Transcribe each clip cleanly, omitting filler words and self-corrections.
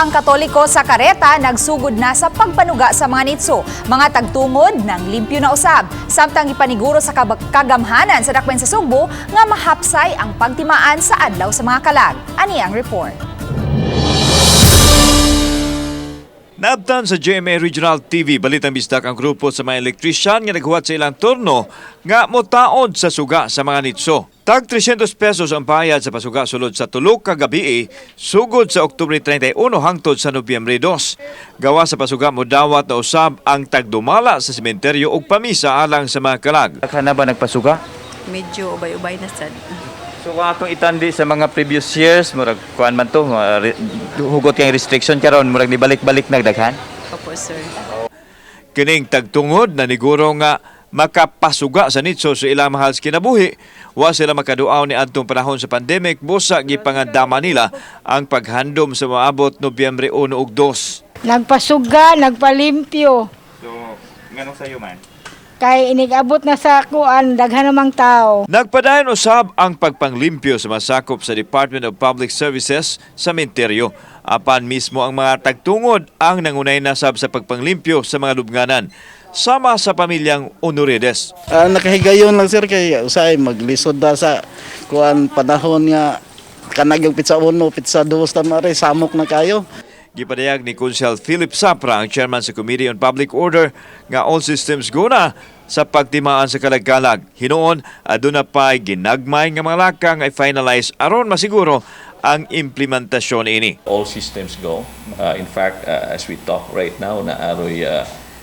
Simbahang Katoliko sa Careta nagsugod na sa pagpanuga sa mga nitso. Mga tagtungod ng limpyo na usab. Samtang ipaniguro sa kagamhanan sa dakwen sa Sugbo nga mahapsay ang pagtimaan sa adlaw sa mga kalag. Ani ang report. Naabtan sa GMA Regional TV, balitang bisdak ang grupo sa mga elektrisyan nga naghuwat sa ilang turno nga motaod sa suga sa mga nitso. Tag 300 pesos ang bayad sa pasuga sulod sa tulok ka gabi sugod sa Oktubre 31 hangtod sa Nobyembre 2. Gawa sa pasuga mo dawat na usab ang tagdumala sa sementeryo ug pamisa alang sa mga kalag. Kana ba nagpasuga? Medyo ubay-ubay na sad. So kung atong itandi sa mga previous years, murag kuan man to, hugot kang restriction karon, murag nibalik-balik nagdaghan. Opo, sir. Kining tagtungod na niguro nga makapasuga sa nitso sa ilang mahal sa kinabuhi, wa sila makaduaw ni adtong panahon sa pandemic, busa gipangandama nila ang paghandom sa maabot Nobyembre 1 ug 2. Nagpasuga, nagpalimpyo. So, nganong sayo man? Kay inigabot na sa kuan, daghan namang tao. Nagpadayon usab ang pagpanglimpyo sa masakop sa Department of Public Services sa sementeryo. Apan mismo ang mga tagtungod ang nangunay nasab sa pagpanglimpyo sa mga lubnganan. Sama sa pamilyang Honorides. Nakahigayon lang sir kay usay maglisod da sa kuan panahon nga kanag yung pizza 1, pizza 2 tamare samok na kayo. Gipadayag ni Kunsel Philip Sapra, ang chairman sa Committee on Public Order, nga all systems go na sa pagtimaan sa kalagkalag. Hinoon, aduna pa ginagmay nga mga lakang ay finalize aron masiguro ang implementasyon ini. All systems go. In fact, as we talk right now, naaroy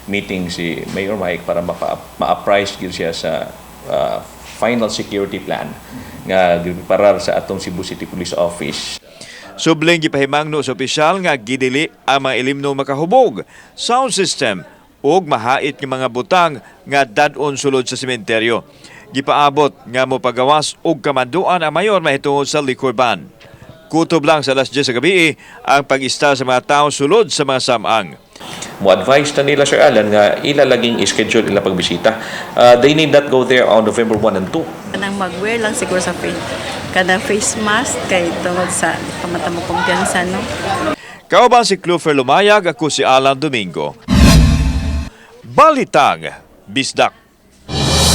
meeting si Mayor Mike para ma-apprise siya sa final security plan nga giparar sa atong Cebu City Police Office. Subling gipahimangno sa opisyal nga gidili ang mga ilimno makahubog, sound system ug mahait nga mga butang nga dad-on sulod sa sementeryo. Gipaabot nga mo pagawas ug kamanduan ang mayor mahitungod sa liquor ban. Kutob lang sa alas 10 sa gabi ang pag-ista sa mga tao sulod sa mga samang. Mo-advise na nila Sir Alan nga ilalaging schedule ila pagbisita. They need not go there on November 1 and 2. Kanang mag-wear lang siguro sa face. Kada face mask kay tungod sa pamata mo kumpiyansa, no? Kauban si Clover Lumayag, ako si Alan Domingo. Balitang Bisdak.